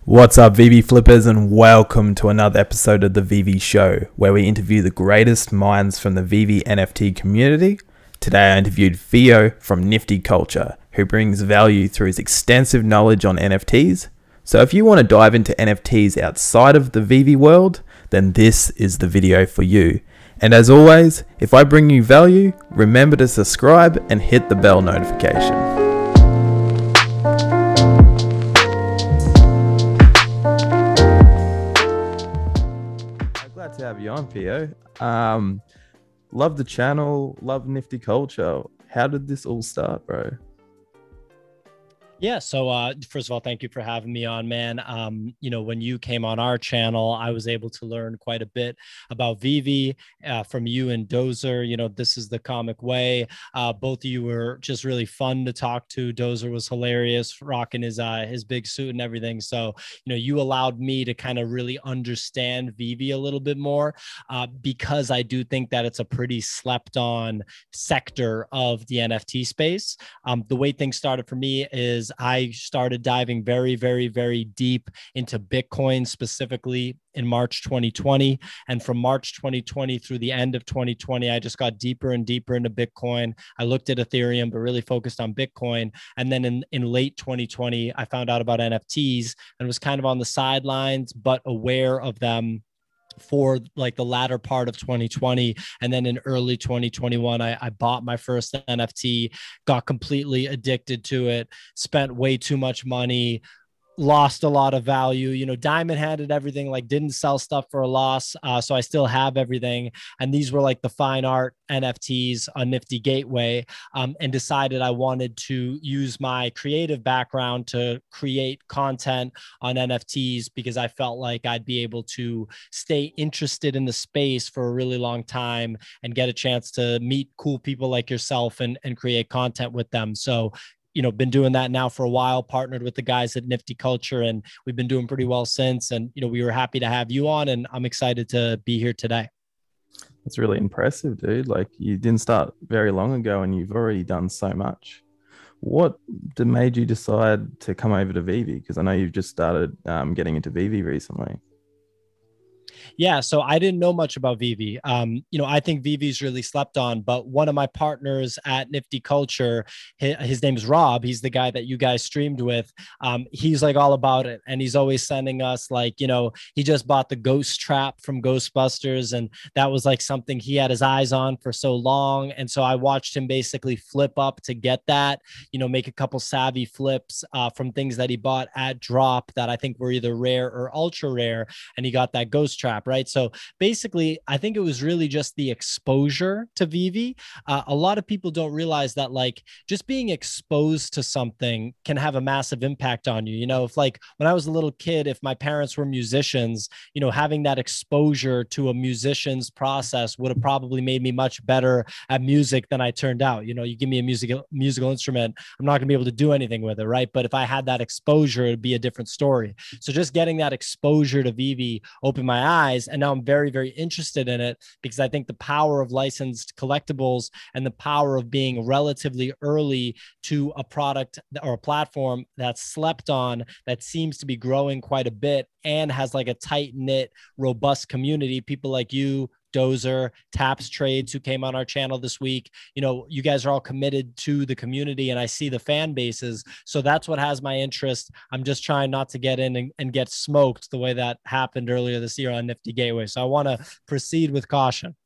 What's up, VeVe Flippers, and welcome to another episode of the VeVe Show, where we interview the greatest minds from the VeVe NFT community. Today I interviewed Theo from Nifty Culture, who brings value through his extensive knowledge on NFTs. So if you want to dive into NFTs outside of the VeVe world, then this is the video for you. And as always, if I bring you value, remember to subscribe and hit the bell notification. Glad to have you on, Theo. Love the channel, love Nifty Culture. How did this all start, bro? Yeah. So first of all, thank you for having me on, man. When you came on our channel, I was able to learn quite a bit about VeVe from you and Dozer. This is the comic way. Both of you were just really fun to talk to. Dozer was hilarious, rocking his big suit and everything. So, you allowed me to kind of really understand VeVe a little bit more because I do think that it's a pretty slept on sector of the NFT space. The way things started for me is I started diving very, very, very deep into Bitcoin, specifically in March 2020. And from March 2020 through the end of 2020, I just got deeper and deeper into Bitcoin. I looked at Ethereum, but really focused on Bitcoin. And then in late 2020, I found out about NFTs and was kind of on the sidelines, but aware of them for like the latter part of 2020. And then in early 2021, I bought my first NFT, got completely addicted to it, spent way too much money, lost a lot of value. Diamond handed everything, like didn't sell stuff for a loss. So I still have everything. And these were like the fine art NFTs on Nifty Gateway, and decided I wanted to use my creative background to create content on NFTs because I felt like I'd be able to stay interested in the space for a really long time and get a chance to meet cool people like yourself and create content with them. So been doing that now for a while, partnered with the guys at Nifty Culture, and we've been doing pretty well since. And, we were happy to have you on, and I'm excited to be here today. That's really impressive, dude. Like, you didn't start very long ago and you've already done so much. What made you decide to come over to VeVe? Because I know you've just started getting into VeVe recently. Yeah, so I didn't know much about VeVe. I think VeVe's really slept on, but one of my partners at Nifty Culture, his name is Rob. He's the guy that you guys streamed with. He's like all about it, and he's always sending us like, he just bought the Ghost Trap from Ghostbusters, and that was like something he had his eyes on for so long. And so I watched him basically flip up to get that, make a couple savvy flips from things that he bought at drop that I think were either rare or ultra rare, and he got that Ghost Trap. Right. So basically, I think it was really just the exposure to VeVe. A lot of people don't realize that like just being exposed to something can have a massive impact on you. If like when I was a little kid, if my parents were musicians, having that exposure to a musician's process would have probably made me much better at music than I turned out. You give me a musical instrument, I'm not going to be able to do anything with it. Right. But if I had that exposure, it'd be a different story. So just getting that exposure to VeVe opened my eyes. And now I'm very, very interested in it because I think the power of licensed collectibles and the power of being relatively early to a product or a platform that's slept on, that seems to be growing quite a bit and has like a tight knit, robust community. People like you, Dozer, Taps Trades, who came on our channel this week. You guys are all committed to the community, and I see the fan bases. So that's what has my interest. I'm just trying not to get in and get smoked the way that happened earlier this year on Nifty Gateway. So I want to proceed with caution.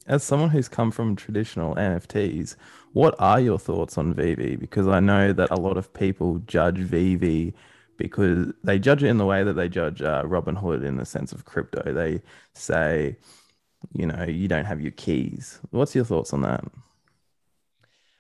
As someone who's come from traditional NFTs, what are your thoughts on VeVe? Because I know that a lot of people judge VeVe because they judge it in the way that they judge Robinhood in the sense of crypto. They say, you don't have your keys. What's your thoughts on that?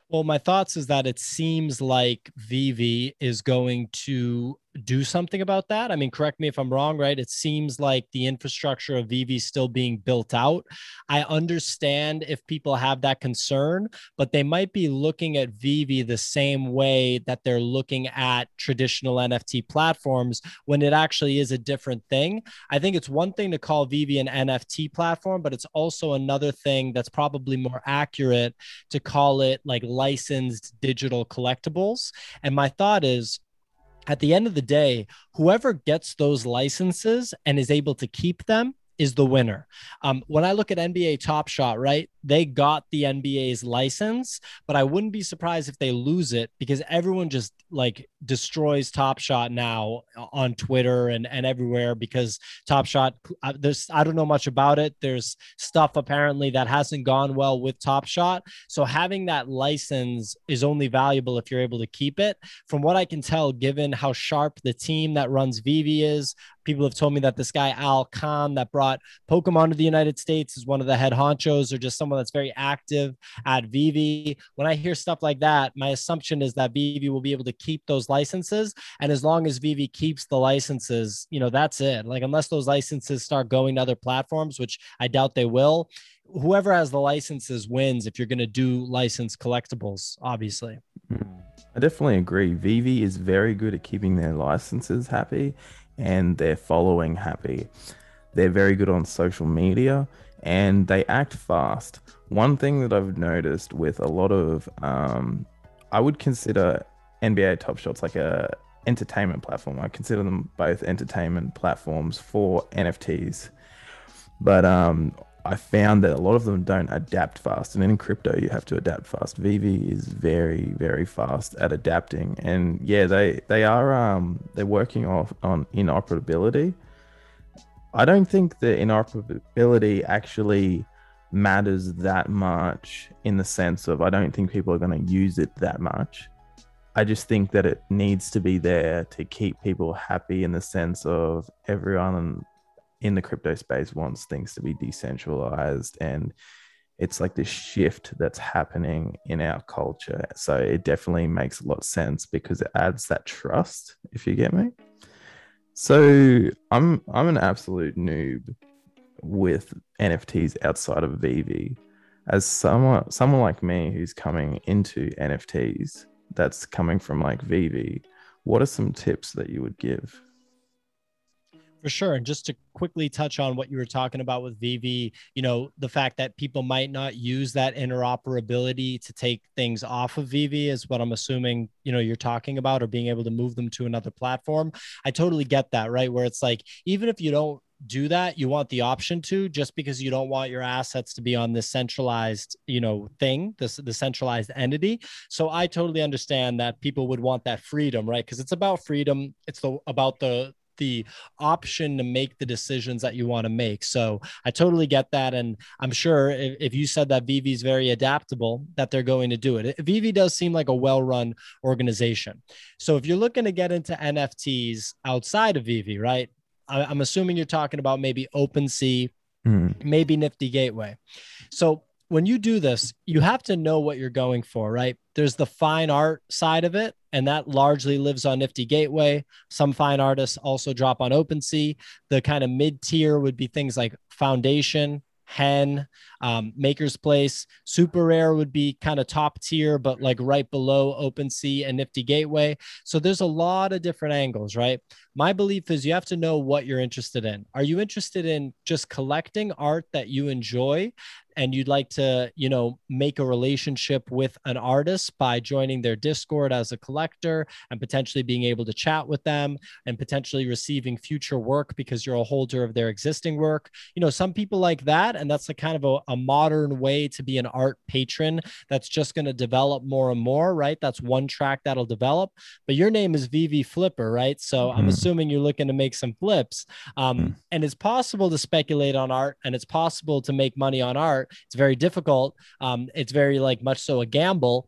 Well, my thoughts is that it seems like VeVe is going to do something about that. I mean, correct me if I'm wrong, right? It seems like the infrastructure of VeVe is still being built out. I understand if people have that concern, but they might be looking at VeVe the same way that they're looking at traditional NFT platforms when it actually is a different thing. I think it's one thing to call VeVe an NFT platform, but it's also another thing that's probably more accurate to call it like licensed digital collectibles. And my thought is, at the end of the day, whoever gets those licenses and is able to keep them is the winner. When I look at NBA Top Shot, right, they got the NBA's license, but I wouldn't be surprised if they lose it because everyone just like destroys Top Shot now on Twitter and everywhere because Top Shot, I don't know much about it. There's stuff apparently that hasn't gone well with Top Shot. So having that license is only valuable if you're able to keep it. From what I can tell, given how sharp the team that runs VeVe is, people have told me that this guy Al Khan that brought Pokemon to the United States is one of the head honchos or just someone that's very active at VeVe. When I hear stuff like that, my assumption is that VeVe will be able to keep those licenses. And as long as VeVe keeps the licenses, you know, that's it. Like, unless those licenses start going to other platforms, which I doubt they will, whoever has the licenses wins if you're going to do licensed collectibles, obviously. I definitely agree. VeVe is very good at keeping their licenses happy and their following happy. They're very good on social media and they act fast. One thing that I've noticed with a lot of, I would consider NBA Topshots like a entertainment platform. I consider them both entertainment platforms for NFTs. But I found that a lot of them don't adapt fast, and in crypto you have to adapt fast. VeVe is very, very fast at adapting, and yeah, they are they're working on interoperability. I don't think the interoperability actually matters that much in the sense of I don't think people are going to use it that much. I just think that it needs to be there to keep people happy in the sense of everyone in the crypto space wants things to be decentralized, and it's like this shift that's happening in our culture. So it definitely makes a lot of sense because it adds that trust, if you get me. So I'm an absolute noob with NFTs outside of VeVe. As someone like me who's coming into NFTs, that's coming from like VeVe, what are some tips that you would give? For sure. And just to quickly touch on what you were talking about with VeVe, you know, the fact that people might not use that interoperability to take things off of VeVe is what I'm assuming, you know, you're talking about, or being able to move them to another platform. I totally get that, right? Where it's like, even if you don't do that, you want the option to, just because you don't want your assets to be on this centralized, you know, thing, the centralized entity. So I totally understand that people would want that freedom, right? Because it's about freedom. It's about the option to make the decisions that you want to make. So I totally get that. And I'm sure if you said that VeVe is very adaptable, that they're going to do it. VeVe does seem like a well-run organization. So if you're looking to get into NFTs outside of VeVe, right? I'm assuming you're talking about maybe OpenSea, maybe Nifty Gateway. So when you do this, you have to know what you're going for, right? There's the fine art side of it, and that largely lives on Nifty Gateway. Some fine artists also drop on OpenSea. The kind of mid-tier would be things like Foundation, Hen, Maker's Place. Super Rare would be kind of top tier, but like right below OpenSea and Nifty Gateway. So there's a lot of different angles, right? My belief is you have to know what you're interested in. Are you interested in just collecting art that you enjoy and you'd like to, you know, make a relationship with an artist by joining their Discord as a collector and potentially being able to chat with them and potentially receiving future work because you're a holder of their existing work? You know, some people like that, and that's a kind of a modern way to be an art patron that's just going to develop more and more, right? That's one track that'll develop. But your name is VeVe Flipper, right? So I'm assuming you're looking to make some flips. And it's possible to speculate on art, and it's possible to make money on art. It's very difficult. It's very like much so a gamble.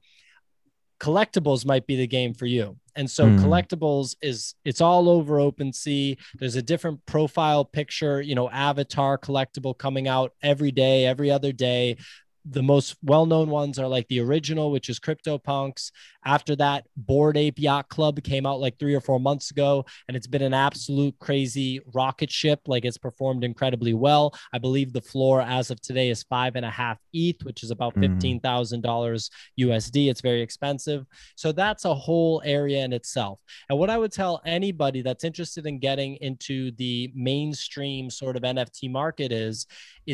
Collectibles might be the game for you. And so collectibles it's all over OpenSea. There's a different profile picture, you know, avatar collectible coming out every day, every other day. The most well-known ones are like the original, which is CryptoPunks. After that, Bored Ape Yacht Club came out like 3 or 4 months ago, and it's been an absolute crazy rocket ship. Like, it's performed incredibly well. I believe the floor as of today is 5.5 ETH, which is about $15,000 USD. It's very expensive. So that's a whole area in itself. And what I would tell anybody that's interested in getting into the mainstream sort of NFT market is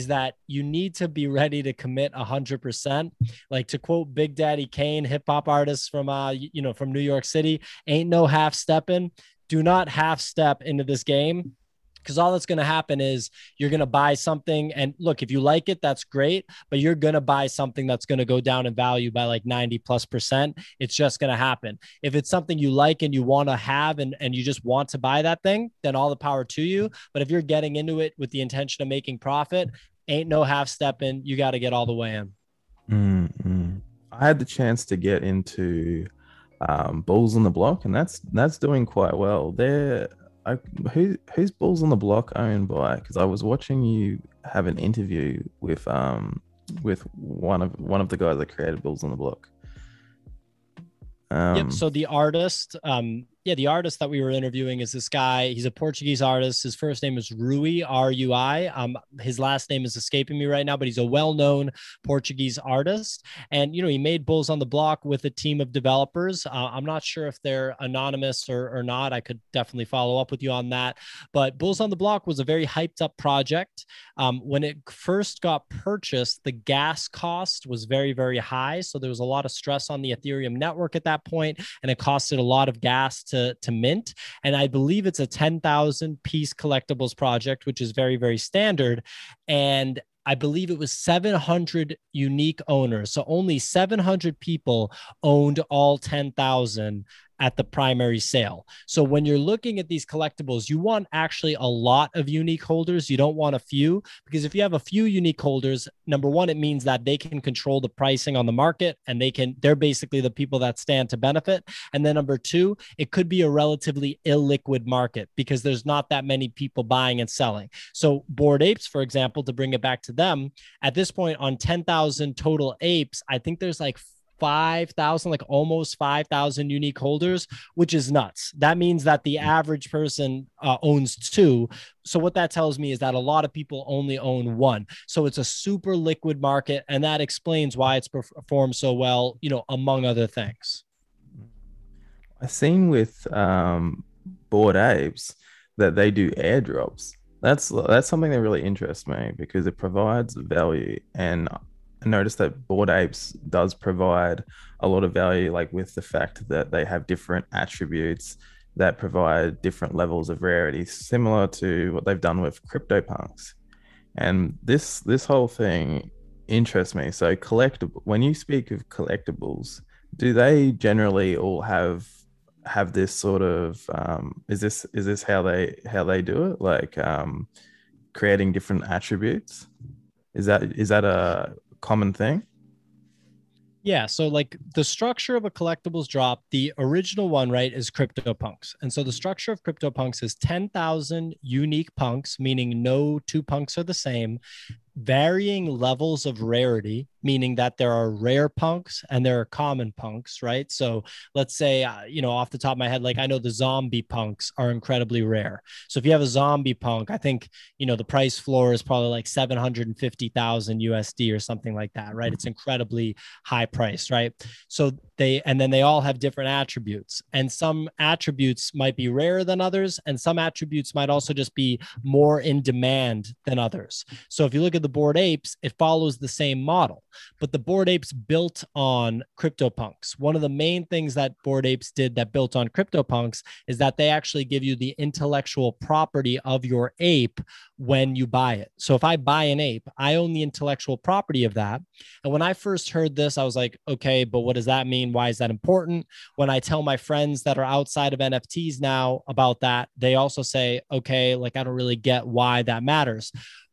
that you need to be ready to commit 100%. Like, to quote Big Daddy Kane, hip hop artist from from New York City, ain't no half stepping. Do not half step into this game, because all that's going to happen is you're going to buy something. And look, if you like it, that's great, but you're going to buy something that's going to go down in value by like 90+%. It's just going to happen. If it's something you like and you want to have, and you just want to buy that thing, then all the power to you. But if you're getting into it with the intention of making profit, ain't no half stepping. You got to get all the way in. Mm-hmm. I had the chance to get into Bulls on the Block, and that's doing quite well. Who's Bulls on the Block owned by? Because I was watching you have an interview with one of the guys that created Bulls on the Block. Yep. So the artist, the artist that we were interviewing is this guy. He's a Portuguese artist. His first name is Rui, R-U-I. His last name is escaping me right now, but he's a well-known Portuguese artist. And, he made Bulls on the Block with a team of developers. I'm not sure if they're anonymous or not. I could definitely follow up with you on that. But Bulls on the Block was a very hyped up project. When it first got purchased, the gas cost was very, very high. So there was a lot of stress on the Ethereum network at that point, and it costed a lot of gas to mint. And I believe it's a 10,000 piece collectibles project, which is very, very standard. And I believe it was 700 unique owners. So only 700 people owned all 10,000 at the primary sale. So when you're looking at these collectibles, you want actually a lot of unique holders. You don't want a few, because if you have a few unique holders, number one, it means that they can control the pricing on the market, and they're basically the people that stand to benefit. And then number two, it could be a relatively illiquid market because there's not that many people buying and selling. So Bored Apes, for example, to bring it back to them, at this point on 10,000 total apes, I think there's like 5,000, like almost 5,000 unique holders, which is nuts. That means that the average person owns two. So what that tells me is that a lot of people only own one. So it's a super liquid market, and that explains why it's performed so well, among other things. I've seen with Bored Apes that they do airdrops. That's something that really interests me because it provides value, and I noticed that Bored Apes does provide a lot of value, like with the fact that they have different attributes that provide different levels of rarity, similar to what they've done with CryptoPunks. And this whole thing interests me. So collectible, when you speak of collectibles, do they generally all have this sort of is this how they do it? Like creating different attributes? Is that a common thing? Yeah. So like the structure of a collectibles drop, the original one, right, is CryptoPunks. And so the structure of CryptoPunks is 10,000 unique punks, meaning no two punks are the same, varying levels of rarity, meaning that there are rare punks and there are common punks, right? So let's say, off the top of my head, like I know the zombie punks are incredibly rare. So if you have a zombie punk, I think, the price floor is probably like 750,000 USD or something like that, right? It's incredibly high price, right? So then they all have different attributes, and some attributes might be rarer than others, and some attributes might also just be more in demand than others. So if you look at the Bored Apes, it follows the same model, but the Bored Apes built on CryptoPunks. One of the main things that Bored Apes did that built on CryptoPunks is that they actually give you the intellectual property of your ape when you buy it. So if I buy an ape, I own the intellectual property of that. And when I first heard this, I was like, okay, but what does that mean? Why is that important? When I tell my friends that are outside of NFTs now about that, they also say, okay, like I don't really get why that matters.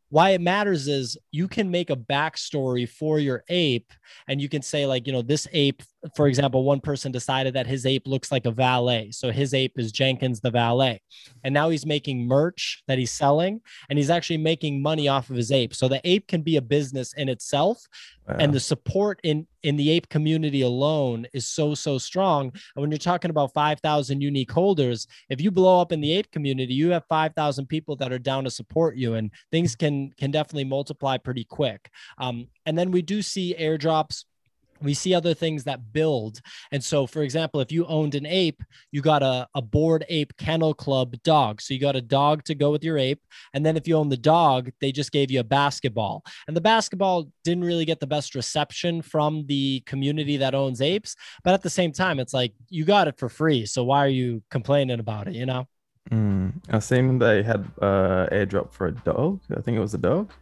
Why it matters is you can make a backstory for your ape, and you can say like, this ape, for example, one person decided that his ape looks like a valet. So his ape is Jenkins the valet. And now he's making merch that he's selling, and he's actually making money off of his ape. So the ape can be a business in itself. Wow. And the support in the ape community alone is so strong. And when you're talking about 5,000 unique holders, if you blow up in the ape community, you have 5,000 people that are down to support you, and things can definitely multiply pretty quick. And then we do see airdrops We see other things that build. And so, for example, if you owned an ape, you got a Bored Ape Kennel Club dog. So you got a dog to go with your ape. And then if you own the dog, they just gave you a basketball. And the basketball didn't really get the best reception from the community that owns apes. But at the same time, it's like you got it for free. So why are you complaining about it, you know? I've seen they had airdrop for a dog. I think it was a dog.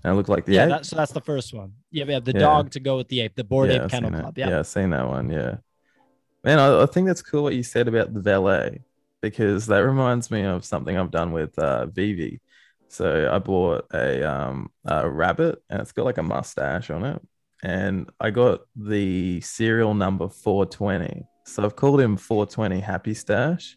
And it looked like the Yeah, ape. that's the first one. Yeah, we have the Yeah. dog to go with the ape, the Bored Yeah, Ape I've Kennel seen it. Club. Yeah. Yeah, I've seen that one. Yeah. Man, I think that's cool what you said about the valet because that reminds me of something I've done with Veve. So I bought a rabbit and it's got like a mustache on it. And I got the serial number 420. So I've called him 420 Happy Stash.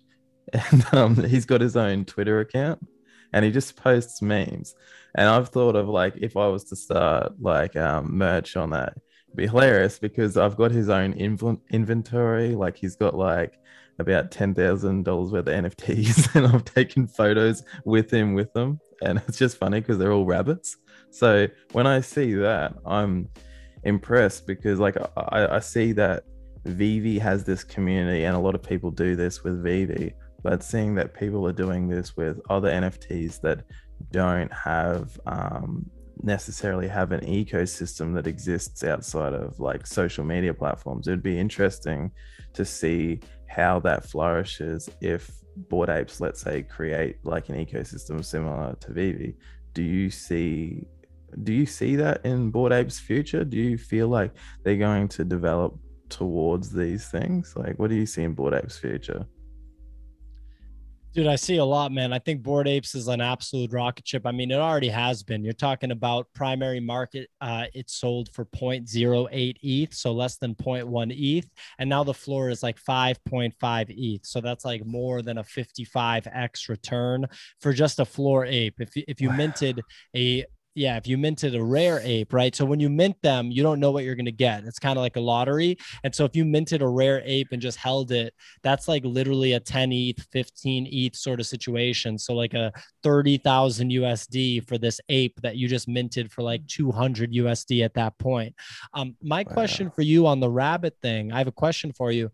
And he's got his own Twitter account and he just posts memes. And I've thought of like if I was to start like merch on that, it'd be hilarious because I've got his own inventory. Like he's got like about $10,000 worth of NFTs, and I've taken photos with him with them, and it's just funny because they're all rabbits. So when I see that, I'm impressed because like I see that Veve has this community, and a lot of people do this with Veve. But seeing that people are doing this with other NFTs that don't have necessarily have an ecosystem that exists outside of like social media platforms, it'd be interesting to see how that flourishes if Bored Apes, let's say, create like an ecosystem similar to Veve. Do you see that in Bored Apes future? Do you feel like they're going to develop towards these things? Like what do you see in Bored Apes future? Dude, I see a lot, man. I think Bored Apes is an absolute rocket ship. I mean, it already has been. You're talking about primary market. It sold for 0.08 ETH, so less than zero point 0.1 ETH. And now the floor is like 5.5 ETH. So that's like more than a 55x return for just a floor ape. If you minted a yeah, if you minted a rare ape, right? So when you mint them, you don't know what you're going to get. It's kind of like a lottery. And so if you minted a rare ape and just held it, that's like literally a 10 ETH, 15 ETH sort of situation. So like a 30,000 USD for this ape that you just minted for like 200 USD at that point. My question Wow. for you on the rabbit thing, I have a question for you.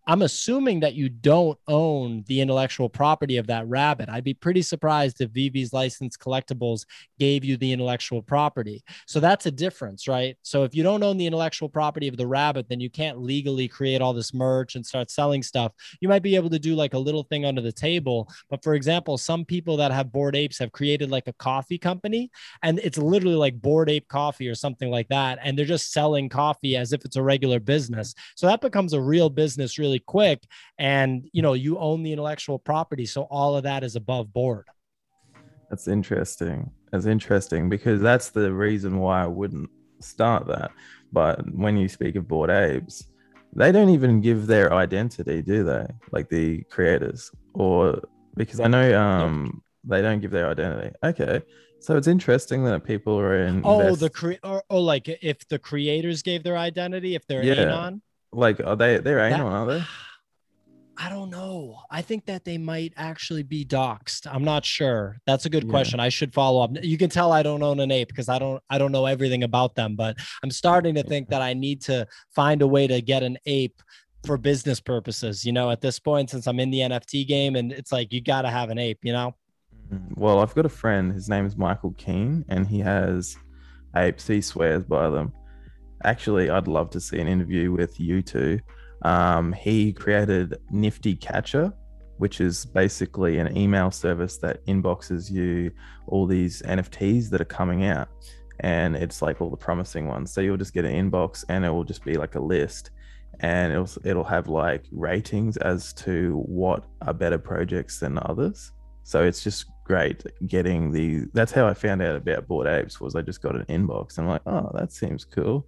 I'm assuming that you don't own the intellectual property of that rabbit. I'd be pretty surprised if Veve's licensed collectibles gave you the intellectual property. So that's a difference, right? So if you don't own the intellectual property of the rabbit, then you can't legally create all this merch and start selling stuff. You might be able to do like a little thing under the table. But for example, some people that have Bored Apes have created like a coffee company, and it's literally like Bored Ape Coffee or something like that. And they're just selling coffee as if it's a regular business. So that becomes a real business really quick. And you own the intellectual property, so all of that is above board. That's interesting. That's interesting because that's the reason why I wouldn't start that. But when you speak of Bored Apes, they don't even give their identity, do they? Like the creators, or because I know Nope. they don't give their identity. Okay, so it's interesting that people are Oh, invest. like if the creators gave their identity, if they're Yeah, anon. like are they're That anal, are they? I don't know. I think that they might actually be doxxed. I'm not sure. That's a good Yeah. question. I should follow up. You can tell I don't own an ape because I don't know everything about them, but I'm starting to think that I need to find a way to get an ape for business purposes, at this point, since I'm in the NFT game, and it's like you got to have an ape. Well, I've got a friend. His name is Michael Keane, and he has apes. He swears by them. Actually, I'd love to see an interview with you two. He created Nifty Catcher, which is basically an email service that inboxes you all these NFTs that are coming out. And it's like all the promising ones. So you'll just get an inbox and it will just be like a list. And it'll have like ratings as to what are better projects than others. So it's just great getting that's how I found out about Bored Apes was I just got an inbox and I'm like, oh, that seems cool.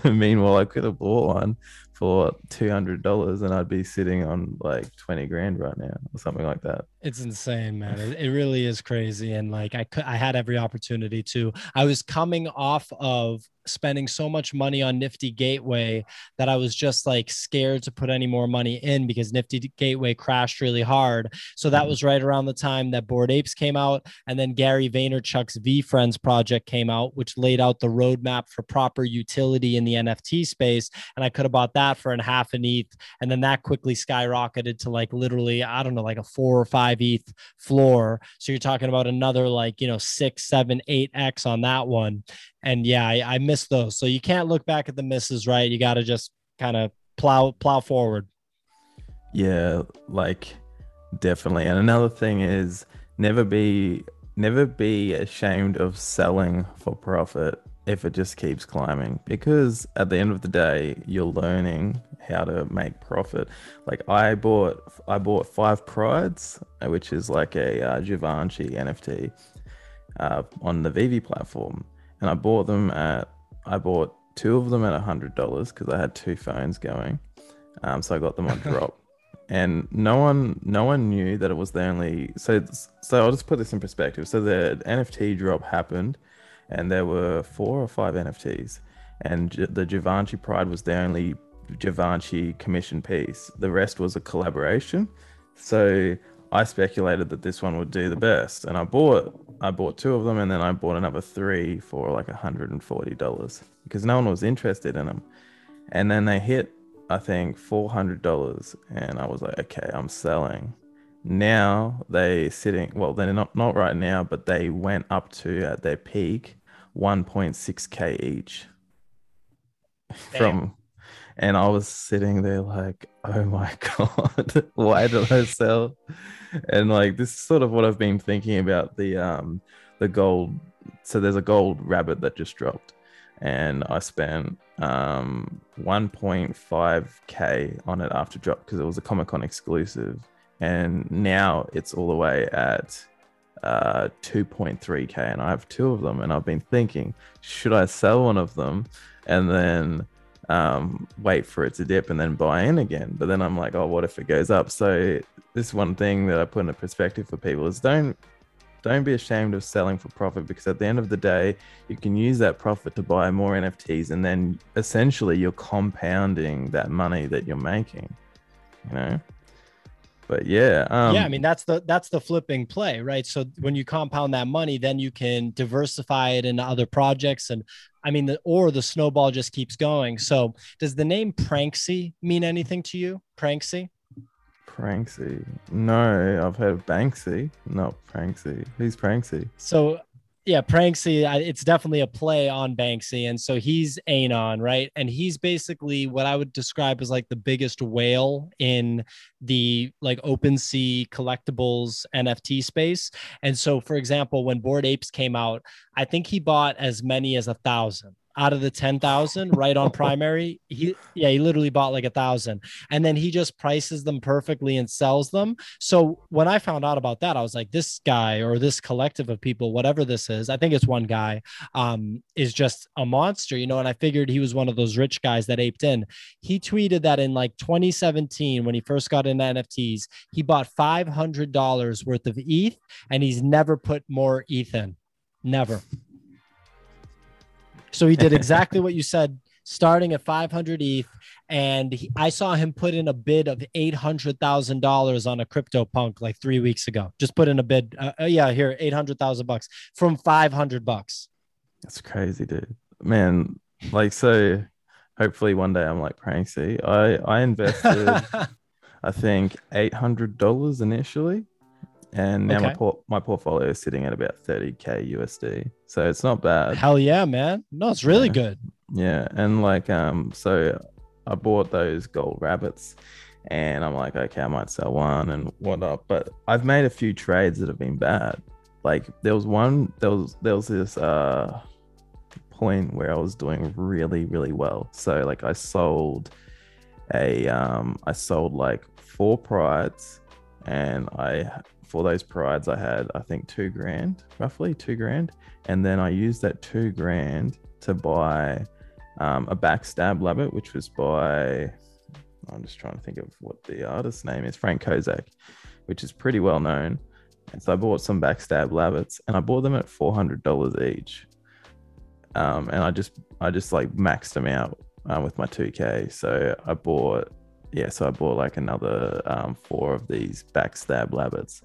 Meanwhile, I could have bought one for $200 and I'd be sitting on like 20 grand right now or something like that. It's insane, man. It really is crazy. And like I had every opportunity to. I was coming off of spending so much money on Nifty Gateway that I was just like scared to put any more money in because Nifty Gateway crashed really hard. So that was right around the time that Bored Apes came out. And then Gary Vaynerchuk's VeFriends project came out, which laid out the roadmap for proper utility in the NFT space. And I could have bought that for half an ETH. And then that quickly skyrocketed to like literally, I don't know, like a 4 or 5 ETH floor. So you're talking about another like, 6, 7, 8x on that one. And yeah, I miss those. So you can't look back at the misses, right? You got to just kind of plow forward. Yeah, like definitely. And another thing is never be ashamed of selling for profit if it just keeps climbing, because at the end of the day you're learning how to make profit. Like I bought 5 prides, which is like a Givenchy NFT on the Veve platform, and I bought 2 of them at $100 because I had 2 phones going. So I got them on drop. And no one knew that it was the only. So I'll just put this in perspective. So the NFT drop happened, and there were 4 or 5 NFTs, and the Givenchy Pride was the only Givenchy commission piece. The rest was a collaboration. So I speculated that this one would do the best, and I bought 2 of them, and then I bought another 3 for like $140 because no one was interested in them. And then they hit, I think, $400, and I was like, okay, I'm selling. Now they're not right now, but they went up to, at their peak, 1.6k each. From, and I was sitting there like, oh my god, why did I sell? And like, this is sort of what I've been thinking about the gold. So there's a gold rabbit that just dropped, and I spent 1.5k on it after drop because it was a Comic-Con exclusive, and now it's all the way at 2.3k, and I have 2 of them, and I've been thinking, should I sell one of them and then wait for it to dip and then buy in again? But then I'm like, oh, what if it goes up? So this one thing that I put into perspective for people is don't be ashamed of selling for profit, because at the end of the day, you can use that profit to buy more NFTs, and then essentially you're compounding that money that you're making, But yeah, I mean, that's the flipping play, right? So when you compound that money, then you can diversify it into other projects, and I mean, the snowball just keeps going. So does the name Pranksy mean anything to you? Pranksy? No, I've heard of Banksy, not Pranksy. Who's Pranksy? So yeah, Pranksy, it's definitely a play on Banksy. And so he's Anon, right? And he's basically what I would describe as like the biggest whale in the like OpenSea collectibles NFT space. And so, for example, when Bored Apes came out, I think he bought as many as 1,000 out of the 10,000 right on primary. He literally bought like 1,000, and then he just prices them perfectly and sells them. So when I found out about that, I was like, this guy or this collective of people, whatever this is, I think it's one guy, is just a monster, and I figured he was one of those rich guys that aped in. He tweeted that in like 2017, when he first got into NFTs, he bought $500 worth of ETH, and he's never put more ETH in. Never. So he did exactly what you said, starting at 500 ETH. And I saw him put in a bid of $800,000 on a CryptoPunk like 3 weeks ago. Just put in a bid. Here, $800,000 from $500. That's crazy, dude. Man, like, so hopefully one day I'm like Pranksy. I invested, I think, $800 initially. And now my portfolio is sitting at about 30k USD, so it's not bad. Hell yeah, man! No, it's really good. Yeah, and like so I bought those gold rabbits, and I'm like, okay, I might sell one and whatnot. But I've made a few trades that have been bad. Like there was this point where I was doing really, really well. So like I sold like 4 prides, and for those prides, I had, I think, roughly two grand. And then I used that 2 grand to buy a Backstab Leopard, which was by I'm just trying to think of what the artist's name is, Frank Kozak, which is pretty well known. And so I bought some Backstab Leopards, and I bought them at $400 each. And I just like maxed them out with my 2K. So I bought like another 4 of these Backstab Leopards.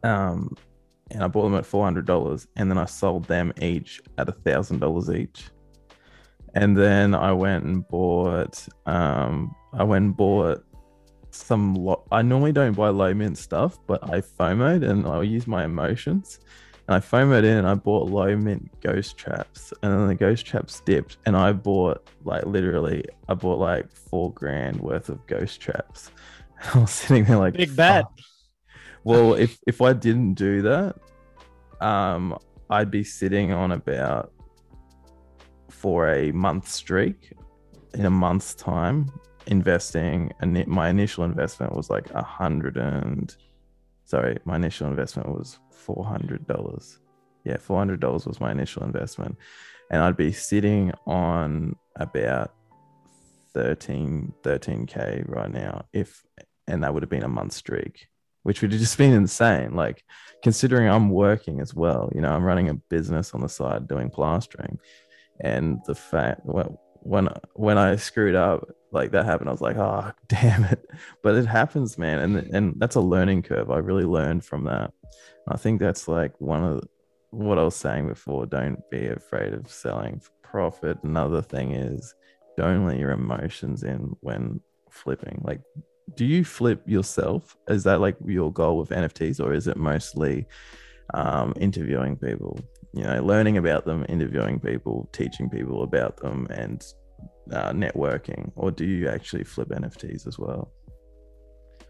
And I bought them at $400, and then I sold them each at $1,000 each. And then I went and bought some. I normally don't buy low mint stuff, but I FOMO'd and I use my emotions. And I FOMO'd in and I bought low mint ghost traps, and then the ghost traps dipped, and I bought like $4,000 worth of ghost traps. I was sitting there like, big bet. Well, if I didn't do that, I'd be sitting on about, for a month streak, in a month's time, investing. And my initial investment was like my initial investment was $400. Yeah, $400 was my initial investment, and I'd be sitting on about 13k right now, and that would have been a month streak, which would have just been insane. Like, considering I'm working as well, I'm running a business on the side doing plastering, and the fact, when I screwed up, like that happened, I was like, oh damn it. But it happens, man, and that's a learning curve. I really learned from that. I think that's like one of what I was saying before. Don't be afraid of selling for profit. Another thing is, don't let your emotions in when flipping. Like, do you flip yourself? Is that like your goal with NFTs, or is it mostly interviewing people, learning about them, interviewing people, teaching people about them, and networking? Or do you actually flip NFTs as well?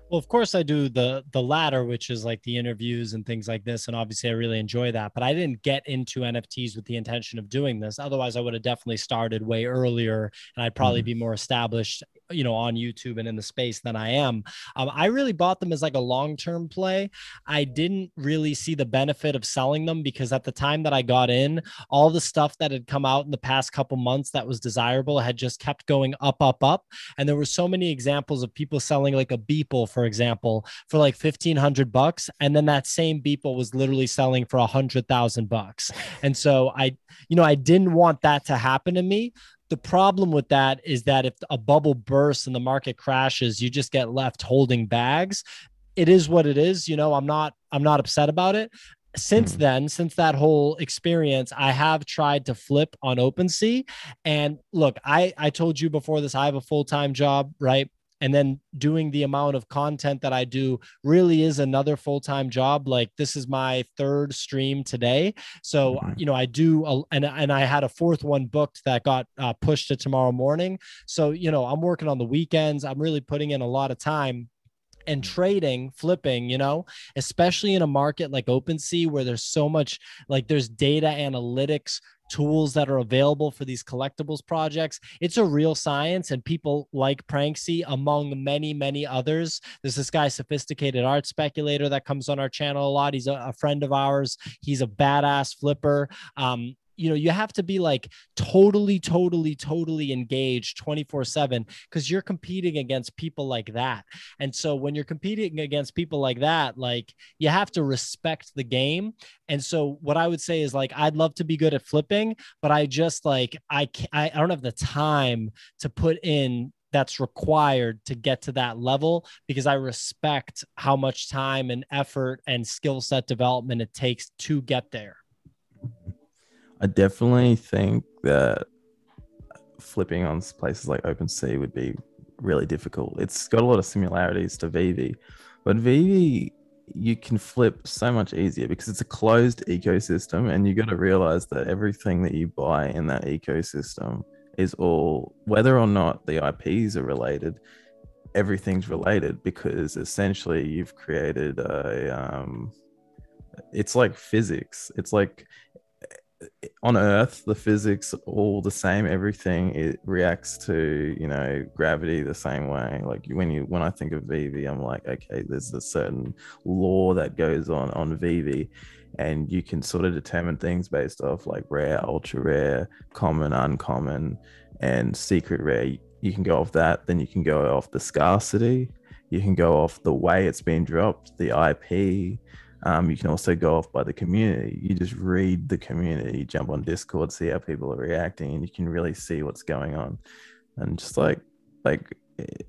Well, of course I do the latter, which is like the interviews and things like this. And obviously I really enjoy that, but I didn't get into NFTs with the intention of doing this. Otherwise I would have definitely started way earlier, and I'd probably be more established, on YouTube and in the space than I am. I really bought them as like a long-term play. I didn't really see the benefit of selling them, because at the time that I got in, all the stuff that had come out in the past couple months that was desirable had just kept going up, up, up. And there were so many examples of people selling like a Beeple, for example, for like $1,500. And then that same Beeple was literally selling for $100,000. And so I didn't want that to happen to me. The problem with that is that if a bubble bursts and the market crashes, you just get left holding bags. It is what it is. I'm not upset about it. Since then, since that whole experience, I have tried to flip on OpenSea. And look, I told you before this, I have a full-time job, right? And then doing the amount of content that I do really is another full-time job. Like, this is my 3rd stream today. So, I do, and I had a 4th one booked that got pushed to tomorrow morning. So, I'm working on the weekends. I'm really putting in a lot of time. And trading, flipping, especially in a market like OpenSea, where there's so much, like, there's data analytics tools that are available for these collectibles projects. It's a real science, and people like Pranksy, among many, many others. There's this guy, Sophisticated Art Speculator, that comes on our channel a lot. He's a friend of ours. He's a badass flipper. You have to be like totally engaged 24/7, because you're competing against people like that. And so when you're competing against people like that, like, you have to respect the game. And so what I would say is, like, I'd love to be good at flipping, but I just like, I don't have the time to put in that's required to get to that level, because I respect how much time and effort and skill set development it takes to get there. I definitely think that flipping on places like OpenSea would be really difficult. It's got a lot of similarities to VeVe, but VeVe, you can flip so much easier because it's a closed ecosystem, and you got to realize that everything that you buy in that ecosystem is all, whether or not the IPs are related, everything's related, because essentially you've created it's like physics. It's like, on Earth, the physics all the same. Everything, it reacts to gravity the same way. Like, when I think of VeVe, I'm like, okay, there's a certain law that goes on VeVe, and you can sort of determine things based off like rare, ultra rare, common, uncommon, and secret rare. you can go off that. Then you can go off the scarcity. You can go off the way it's been dropped, the IP. You can also go off by the community. You just read the community, jump on Discord, see how people are reacting, and you can really see what's going on. And just like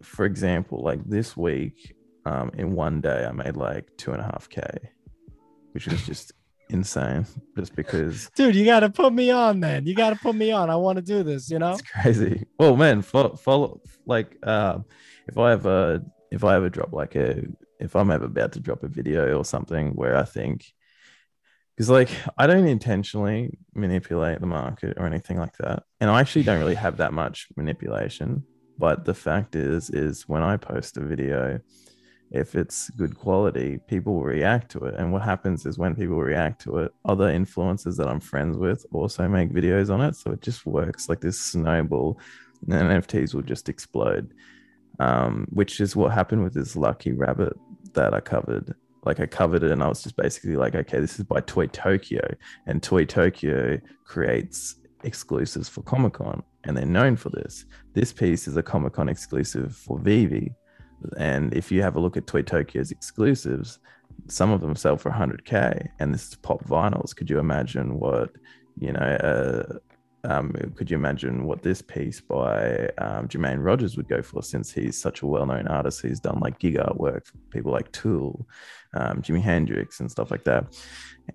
for example, like this week, in one day, I made like 2.5K, which was just insane. Just because, Dude, you got to put me on, man. You got to put me on. I want to do this, you know? it's crazy. Well, man, follow like if I ever drop like a if I'm ever about to drop a video or something where I think, because like I don't intentionally manipulate the market or anything like that, and I actually don't really have that much manipulation. But the fact is when I post a video, if it's good quality, people will react to it. And what happens is when people react to it, other influencers that I'm friends with also make videos on it. So it just works like this snowball, and NFTs will just explode. Which is what happened with this lucky rabbit that I covered. Like I covered it and I was just basically like, okay, this is by Toy Tokyo, and Toy Tokyo creates exclusives for Comic Con, and they're known for this. This piece is a Comic Con exclusive for Veve. And if you have a look at Toy Tokyo's exclusives, some of them sell for 100K, and this is pop vinyls. Could you imagine what, you know, could you imagine what this piece by Jermaine Rogers would go for, since he's such a well-known artist? He's done like gig artwork for people like Tool, Jimi Hendrix and stuff like that.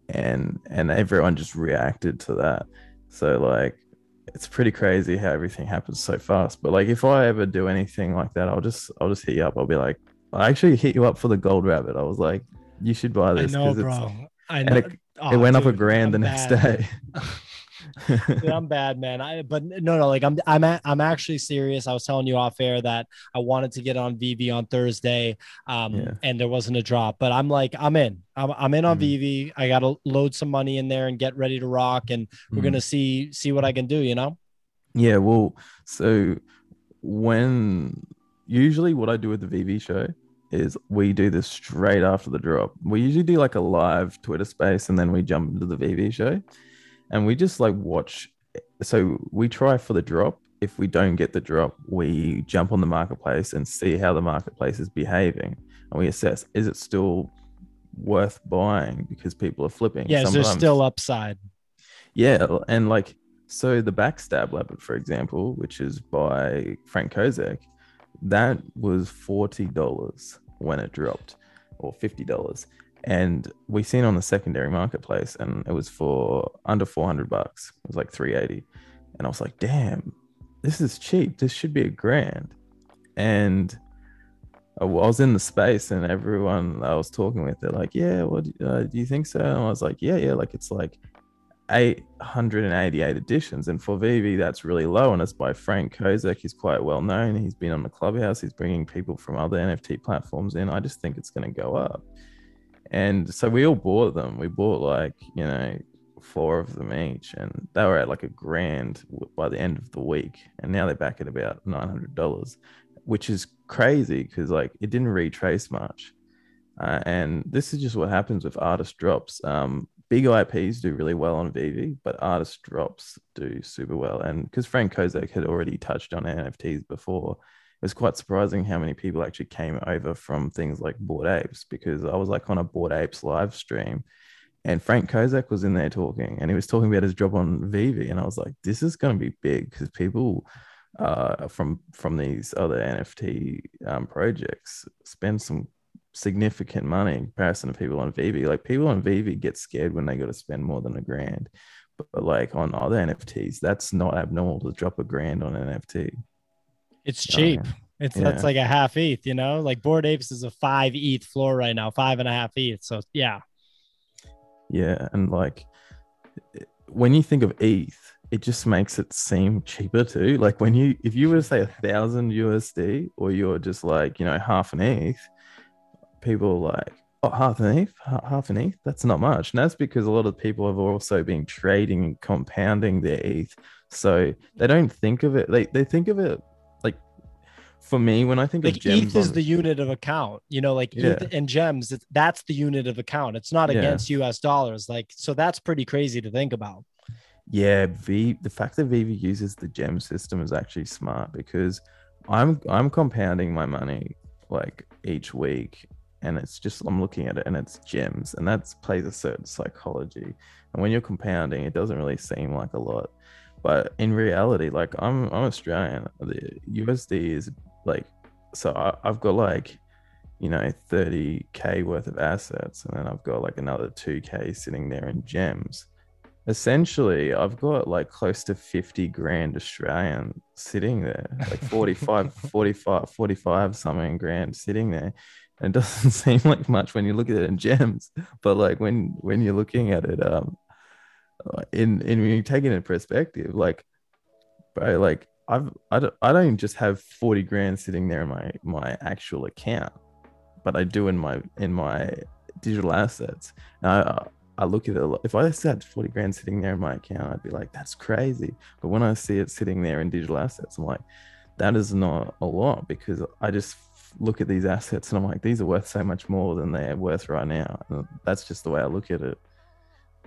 And everyone just reacted to that. So like, it's pretty crazy how everything happens so fast. But like, if I ever do anything like that, I'll just hit you up. I'll be like, I actually hit you up for the gold rabbit. I was like, you should buy this. I know, bro. I know. And it went up a grand the next day. Dude, I'm bad, man. But no, like I'm actually serious. I was telling you off air that I wanted to get on Veve on Thursday, and there wasn't a drop. But I'm like, I'm in. I'm in on Veve. I got to load some money in there and get ready to rock. And we're gonna see what I can do. You know? Yeah. Well, so usually what I do with the Veve show is we do this straight after the drop. We usually do like a live Twitter space, and then we jump into the Veve show. And we just like watch. So we try for the drop. If we don't get the drop, we jump on the marketplace and see how the marketplace is behaving. And we assess, is it still worth buying because people are flipping? Yeah, there's still upside. Yeah. And like, so the Backstab Leopard, for example, which is by Frank Kozak, that was $40 when it dropped, or $50. And we seen on the secondary marketplace, and it was for under $400. It was like 380, and I was like, damn, this is cheap. This should be a grand. And I was in the space, and everyone I was talking with, they're like, yeah, what do you think so? And I was like, yeah, like it's like 888 editions, and for Veve that's really low, and it's by Frank Kozak. He's quite well known. He's been on the Clubhouse. He's bringing people from other NFT platforms in. I just think it's going to go up. And so we all bought them. We bought like, 4 of them each, and they were at like a grand by the end of the week. And now they're back at about $900, which is crazy because like it didn't retrace much. And this is just what happens with artist drops. Big IPs do really well on Veve, but artist drops do super well. And because Frank Kozak had already touched on NFTs before, it was quite surprising how many people actually came over from things like Bored Apes, because I was like on a Bored Apes live stream, and Frank Kozak was in there talking, and he was talking about his drop on Veve, and I was like, this is going to be big because people from these other NFT projects spend some significant money in comparison to people on Veve. Like people on Veve get scared when they got to spend more than a grand, but like on other NFTs, that's not abnormal to drop a grand on an NFT. It's cheap. That's like a half ETH, like Bored Apes is a 5 ETH floor right now, 5.5 ETH. So yeah. Yeah. And like when you think of ETH, it just makes it seem cheaper too. Like if you were to say 1,000 USD, or you're just like, half an ETH, people are like, oh, half an ETH, that's not much. And that's because a lot of people have also been trading and compounding their ETH. So they don't think of it. They think of it like, for me, when I think of gems, ETH is the unit of account, ETH and gems, that's the unit of account. It's not against US dollars. Like, so that's pretty crazy to think about. Yeah. The fact that Veve uses the gem system is actually smart, because I'm compounding my money like each week, and it's just I'm looking at it and it's gems, and that plays a certain psychology. And when you're compounding, it doesn't really seem like a lot, but in reality, like I'm Australian. The USD is like, so I've got like, 30K worth of assets, and then I've got like another 2K sitting there in gems. Essentially, I've got like close to 50 grand Australian sitting there, like 45 something grand sitting there. And it doesn't seem like much when you look at it in gems, but like when you're looking at it in when you take it in perspective, like, bro, like I don't just have 40 grand sitting there in my actual account, but I do in my digital assets. And I look at it. If I had 40 grand sitting there in my account, I'd be like, that's crazy. But when I see it sitting there in digital assets, I'm like, that is not a lot, because I just look at these assets and I'm like, these are worth so much more than they're worth right now. And that's just the way I look at it.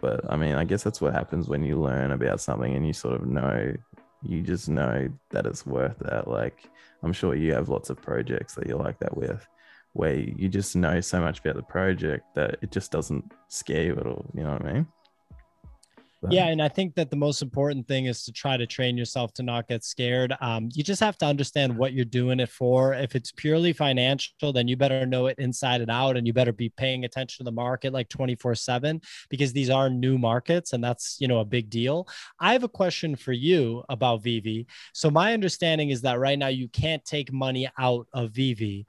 But I mean, I guess that's what happens when you learn about something and you sort of know, you just know that it's worth that. Like, I'm sure you have lots of projects that you're like that with, where you just know so much about the project that it just doesn't scare you at all. You know what I mean? But, Yeah, and I think that the most important thing is to try to train yourself to not get scared. You just have to understand what you're doing it for. If it's purely financial, then you better know it inside and out, and you better be paying attention to the market like 24/7, because these are new markets, and that's, a big deal. I have a question for you about Veve. So my understanding is that right now you can't take money out of Veve,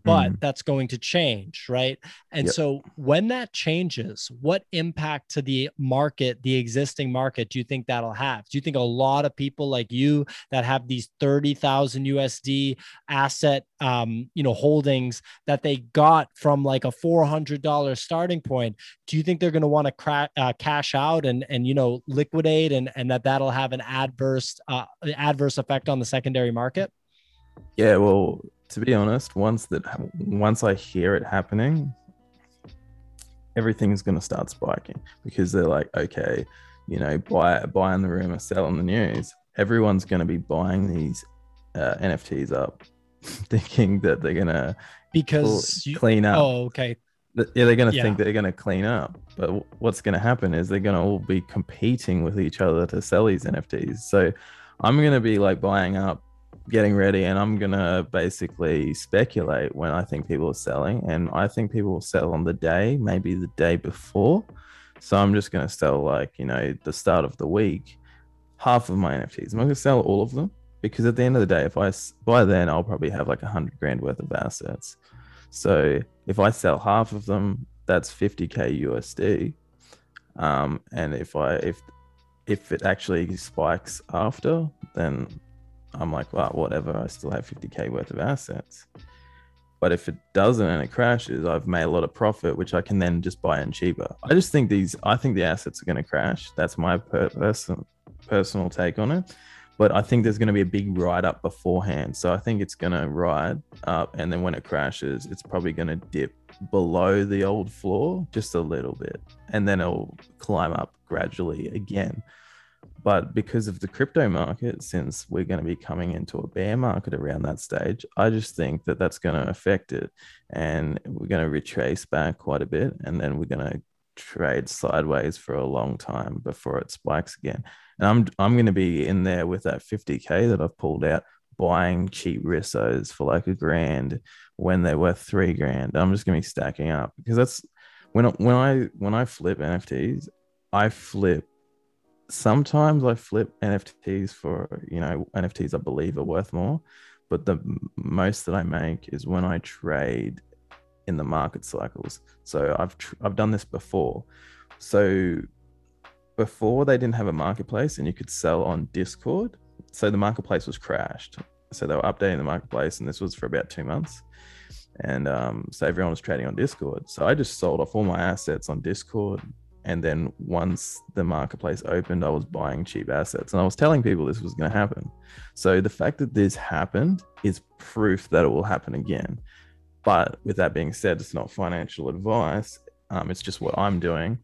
but that's going to change, right? And yep. so when that changes, what impact to the market, the existing market, do you think that'll have? Do you think a lot of people like you that have these 30,000 USD asset, holdings that they got from like a $400 starting point, do you think they're going to want to cash out and liquidate, and that'll have an adverse effect on the secondary market? Yeah. Well, to be honest, once I hear it happening, everything's going to start spiking, because they're like, okay, buy in the rumor, sell in the news. Everyone's going to be buying these NFTs up, thinking that they're going to clean up. Oh, okay. Yeah, they're going to think they're going to clean up. But what's going to happen is they're going to all be competing with each other to sell these NFTs. So I'm going to be like buying up, getting ready, and I'm gonna basically speculate when I think people are selling, and I think people will sell on the day, maybe the day before. So I'm just gonna sell, like, the start of the week, half of my NFTs. I'm not gonna sell all of them, because at the end of the day, by then I'll probably have like 100 grand worth of assets. So if I sell half of them, that's 50K USD. And if it actually spikes after, then I'm like, well, whatever, I still have 50K worth of assets. But if it doesn't and it crashes, I've made a lot of profit, which I can then just buy in cheaper. I think the assets are going to crash. That's my personal take on it. But I think there's going to be a big ride up beforehand. So I think it's going to ride up, and then when it crashes, it's probably going to dip below the old floor just a little bit, and then it'll climb up gradually again. But because of the crypto market, since we're going to be coming into a bear market around that stage, I just think that that's going to affect it. And we're going to retrace back quite a bit. And then we're going to trade sideways for a long time before it spikes again. And I'm going to be in there with that 50K that I've pulled out, buying cheap rissos for like $1,000 when they're worth $3,000. I'm just going to be stacking up, because that's when I flip NFTs, sometimes I flip NFTs for, NFTs I believe are worth more, but the most that I make is when I trade in the market cycles. So I've done this before. So before, they didn't have a marketplace and you could sell on Discord. So the marketplace was crashed. So they were updating the marketplace, and this was for about 2 months. And so everyone was trading on Discord. So I just sold off all my assets on Discord. And then once the marketplace opened, I was buying cheap assets, and I was telling people this was going to happen. So the fact that this happened is proof that it will happen again. But with that being said, it's not financial advice. It's just what I'm doing.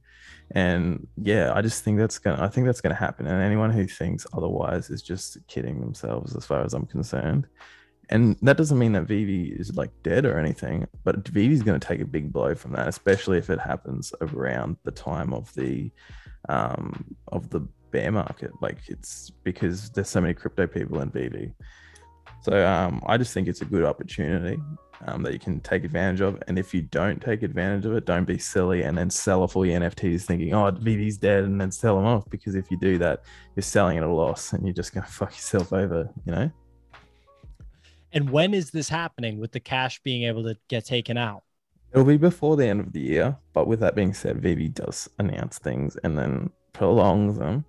And yeah, I think that's going to happen. And anyone who thinks otherwise is just kidding themselves, as far as I'm concerned. And that doesn't mean that Veve is like dead or anything, but Veve is going to take a big blow from that, especially if it happens around the time of the bear market. Like, it's because there's so many crypto people in Veve. So I just think it's a good opportunity that you can take advantage of. And if you don't take advantage of it, don't be silly and then sell off all your NFTs thinking, oh, Veve's dead, and then sell them off. Because if you do that, you're selling at a loss and you're just going to fuck yourself over, you know? And when is this happening with the cash being able to get taken out? It'll be before the end of the year. But with that being said, Veve does announce things and then prolongs them.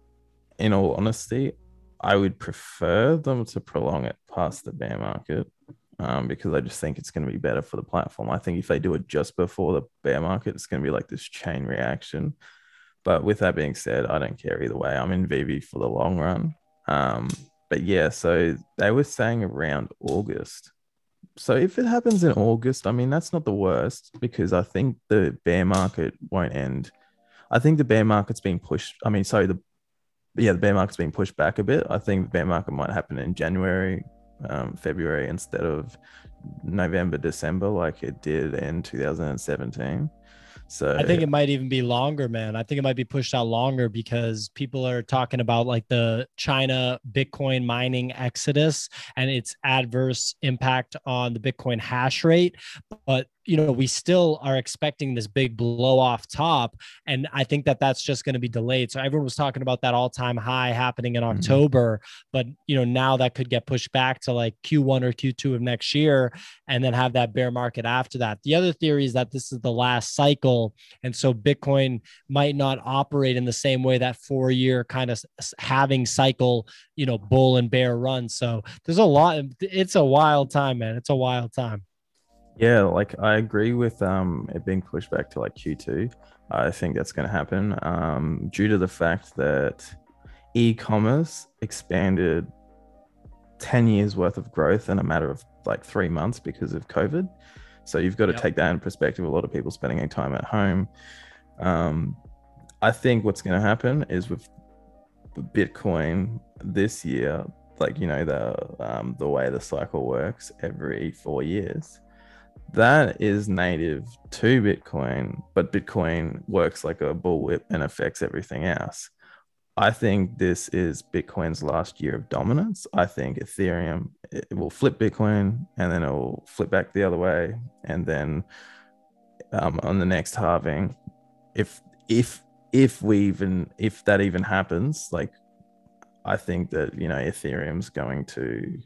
In all honesty, I would prefer them to prolong it past the bear market, because I just think it's going to be better for the platform. I think if they do it just before the bear market, it's going to be like this chain reaction. But with that being said, I don't care either way. I'm in Veve for the long run. But yeah, so they were saying around August. So if it happens in August, I mean, that's not the worst, because I think the bear market won't end. I think the bear market's being pushed. I mean, sorry, the bear market's being pushed back a bit. I think the bear market might happen in January, February, instead of November, December, like it did in 2017. So I think it might even be longer, man. I think it might be pushed out longer because people are talking about like the China Bitcoin mining exodus and its adverse impact on the Bitcoin hash rate. But, you know, we still are expecting this big blow off top. And I think that that's just going to be delayed. So everyone was talking about that all-time high happening in October, but, you know, now that could get pushed back to like Q1 or Q2 of next year and then have that bear market after that. The other theory is that this is the last cycle. And so Bitcoin might not operate in the same way that 4-year kind of halving cycle, you know, bull and bear run. So there's a lot. It's a wild time, man. It's a wild time. yeah, like I agree with it being pushed back to like Q2. I think that's going to happen due to the fact that e-commerce expanded 10 years worth of growth in a matter of like 3 months because of COVID. So you've got to take that in perspective. A lot of people spending time at home. I think what's going to happen is with Bitcoin this year, like, you know, the way the cycle works every 4 years, that is native to Bitcoin, but Bitcoin works like a bullwhip and affects everything else. I think this is Bitcoin's last year of dominance. I think Ethereum, it will flip Bitcoin and then it will flip back the other way. And then on the next halving, if that even happens, like, I think that, you know, Ethereum's going to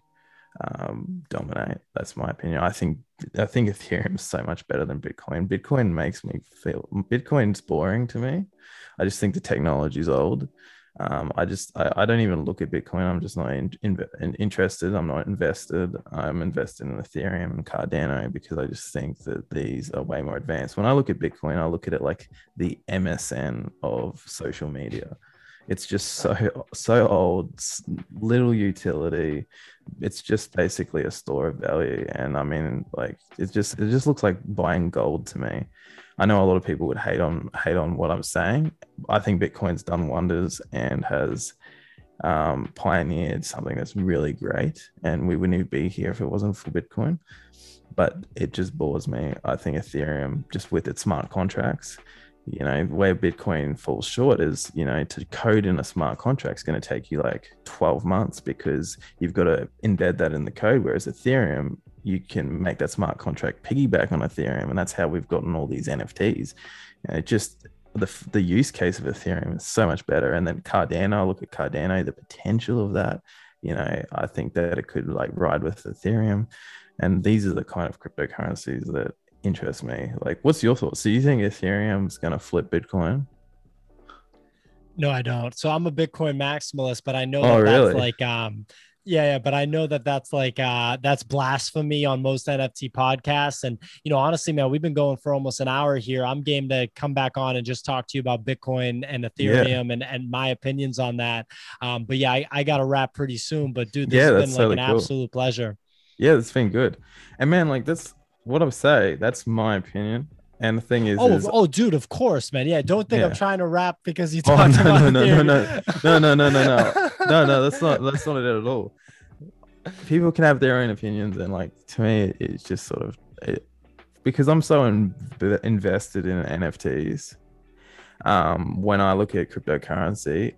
dominate. That's my opinion. I think Ethereum is so much better than Bitcoin. Bitcoin makes me feel Bitcoin's boring to me. I just think the technology is old. I don't even look at Bitcoin. I'm just not interested. I'm not invested. I'm invested in Ethereum and Cardano because I just think that these are way more advanced. When I look at Bitcoin, I look at it like the MSN of social media. It's just so old, little utility. It's just basically a store of value. And I mean, like, it just looks like buying gold to me. I know a lot of people would hate on what I'm saying. I think Bitcoin's done wonders and has pioneered something that's really great. And we wouldn't even be here if it wasn't for Bitcoin. But it just bores me. I think Ethereum, just with its smart contracts, you know, where Bitcoin falls short is, you know, to code in a smart contract is going to take you like 12 months because you've got to embed that in the code. Whereas Ethereum, you can make that smart contract piggyback on Ethereum. And that's how we've gotten all these NFTs. And it just, the use case of Ethereum is so much better. And then Cardano, look at Cardano, the potential of that, you know, I think that it could like ride with Ethereum. And these are the kind of cryptocurrencies that interest me. Like, what's your thoughts? So you think Ethereum's going to flip Bitcoin? No, I don't. So I'm a Bitcoin maximalist, but I know Oh, that really? that's like, yeah, but I know that that's like, that's blasphemy on most NFT podcasts. And, you know, honestly, man, we've been going for almost an hour here. I'm game to come back on and just talk to you about Bitcoin and Yeah. Ethereum and my opinions on that. But yeah, I got to wrap pretty soon, but dude, this Yeah, has that's been like totally an cool. absolute pleasure. Yeah, it's been good. And man, like, that's what I would say. That's my opinion. And the thing is, Oh, dude, of course, man. Yeah. Don't think I'm yeah. trying to rap because you Oh, talked about Ethereum. no. That's not it at all. people can have their own opinions, and like to me, it's just sort of because I'm so invested in NFTs. When I look at cryptocurrency,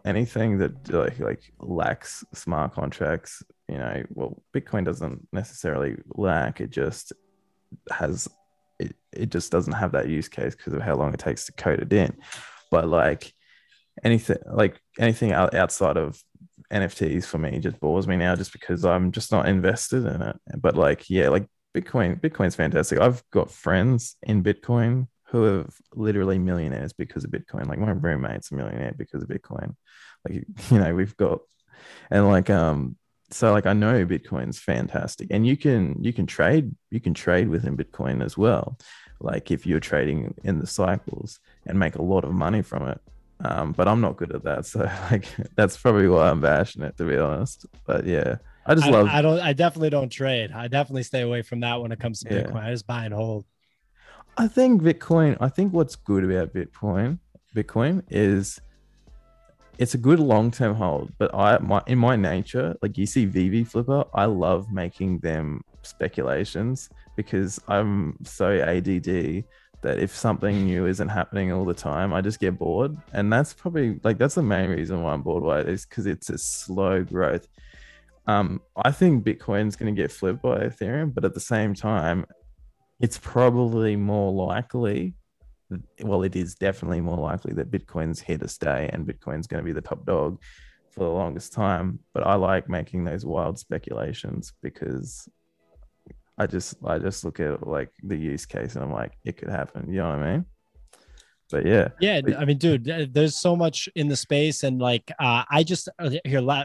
anything that like lacks smart contracts, well, Bitcoin doesn't necessarily lack. It just has it just doesn't have that use case because of how long it takes to code it in. But anything outside of NFTs for me just bores me now, just because I'm just not invested in it. But like Bitcoin's fantastic. I've got friends in Bitcoin who are literally millionaires because of Bitcoin. Like my roommate's a millionaire because of Bitcoin. Like we've got and so like I know Bitcoin's fantastic, and you can trade within Bitcoin as well. Like if you're trading in the cycles and make a lot of money from it. But I'm not good at that, so like that's probably why I'm passionate, to be honest. But yeah, I definitely don't trade. I definitely stay away from that when it comes to Bitcoin. I just buy and hold. I think what's good about Bitcoin is it's a good long-term hold. But in my nature, like you see VeVe Flipper, I love making them speculations because I'm so ADD that if something new isn't happening all the time, I just get bored. And that's probably that's the main reason why I'm bored by it, is because it's a slow growth. I think Bitcoin's going to get flipped by Ethereum, but at the same time, it's probably more likely, well, it is definitely more likely that Bitcoin's here to stay and Bitcoin's going to be the top dog for the longest time. But I like making those wild speculations because I just look at like the use case and I'm like, it could happen. You know what I mean? But yeah. I mean, dude, there's so much in the space, and like, I just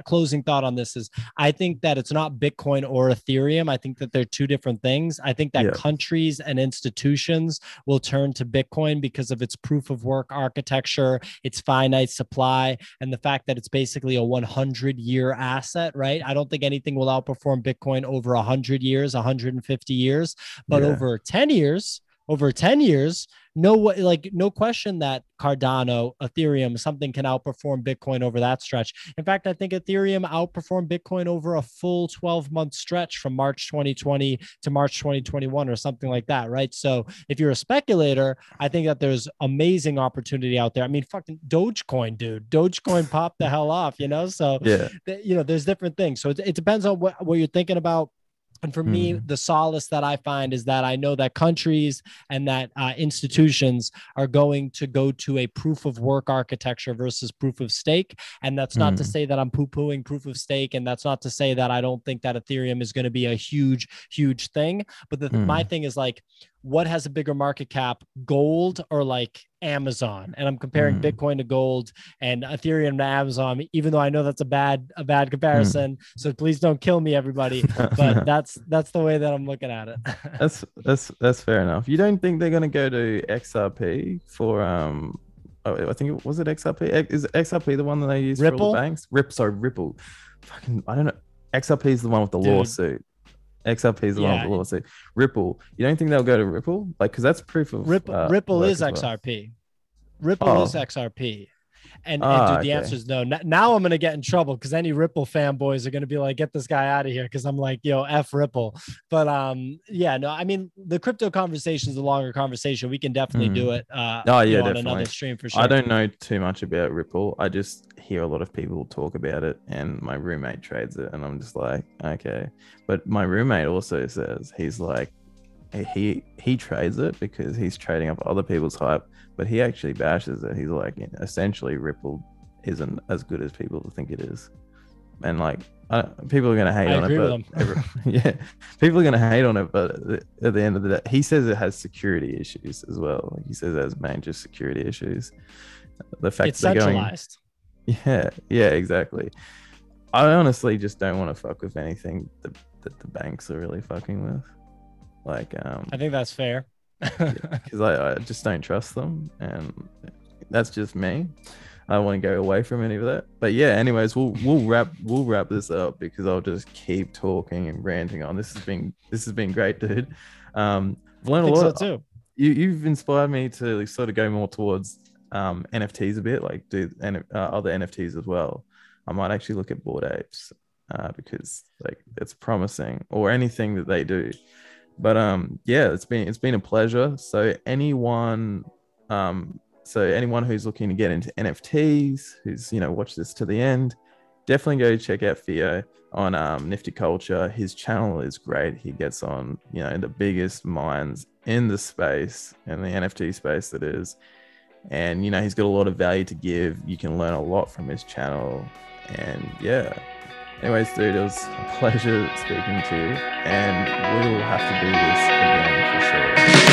closing thought on this is, I think that it's not Bitcoin or Ethereum. I think that they're two different things. I think that countries and institutions will turn to Bitcoin because of its proof of work architecture, its finite supply, and the fact that it's basically a 100-year asset, right? I don't think anything will outperform Bitcoin over 100 years, 150 years, but over 10 years, no question that Cardano, Ethereum, something can outperform Bitcoin over that stretch. In fact, I think Ethereum outperformed Bitcoin over a full 12-month stretch from March 2020 to March 2021 or something like that, right? So if you're a speculator, I think that there's amazing opportunity out there. I mean, fucking Dogecoin, dude. Dogecoin popped the hell off, So, there's different things. So it depends on what you're thinking about. And for me, the solace that I find is that I know that countries and that institutions are going to go to a proof of work architecture versus proof of stake. And that's not to say that I'm poo-pooing proof of stake. And that's not to say that I don't think that Ethereum is going to be a huge, huge thing. But my thing is like, what has a bigger market cap, gold or like Amazon? And I'm comparing Bitcoin to gold and Ethereum to Amazon, even though I know that's a bad comparison. So please don't kill me, everybody. But that's the way that I'm looking at it. that's fair enough. You don't think they're going to go to XRP for I think was it XRP? Is XRP the one that they use for all the banks? Ripple. Fucking, I don't know. XRP is the one with the lawsuit. XRP is the one with the lawsuit. Ripple. You don't think they'll go to Ripple? Like, because that's proof of Ripple is XRP. Ripple is XRP. And dude, the answer is no. Now I'm going to get in trouble because any Ripple fanboys are going to be like, get this guy out of here. Cause I'm like, yo, F Ripple. But no, I mean, the crypto conversation is a longer conversation. We can definitely do it on another stream for sure. I don't know too much about Ripple. I just hear a lot of people talk about it and my roommate trades it. And I'm just like, okay. But my roommate also says he's like, he trades it because he's trading up other people's hype, but he actually bashes it. He's like, essentially Ripple isn't as good as people think it is, and like people are going to hate on it, but people are going to hate on it, but at the end of the day, he says it has security issues as well. Like, he says it has major security issues. The fact it's centralized. Yeah, exactly. I honestly just don't want to fuck with anything that the banks are really fucking with. Like, I think that's fair. Because I just don't trust them, and that's just me. I want to go away from any of that. But yeah, anyways, we'll wrap this up because I'll just keep talking and ranting on. This has been great, dude. I've learned a lot. So too. You've inspired me to sort of go more towards NFTs a bit, like do other NFTs as well. I might actually look at Bored Apes. because like it's promising, or anything that they do. But yeah, it's been a pleasure. So anyone who's looking to get into NFTs, who's watched this to the end, definitely go check out Theo on Nifty Culture. His channel is great. He gets on the biggest minds in the space, in the NFT space that is, and he's got a lot of value to give. You can learn a lot from his channel, and yeah. Anyways, dude, it was a pleasure speaking to you, and we will have to do this again for sure.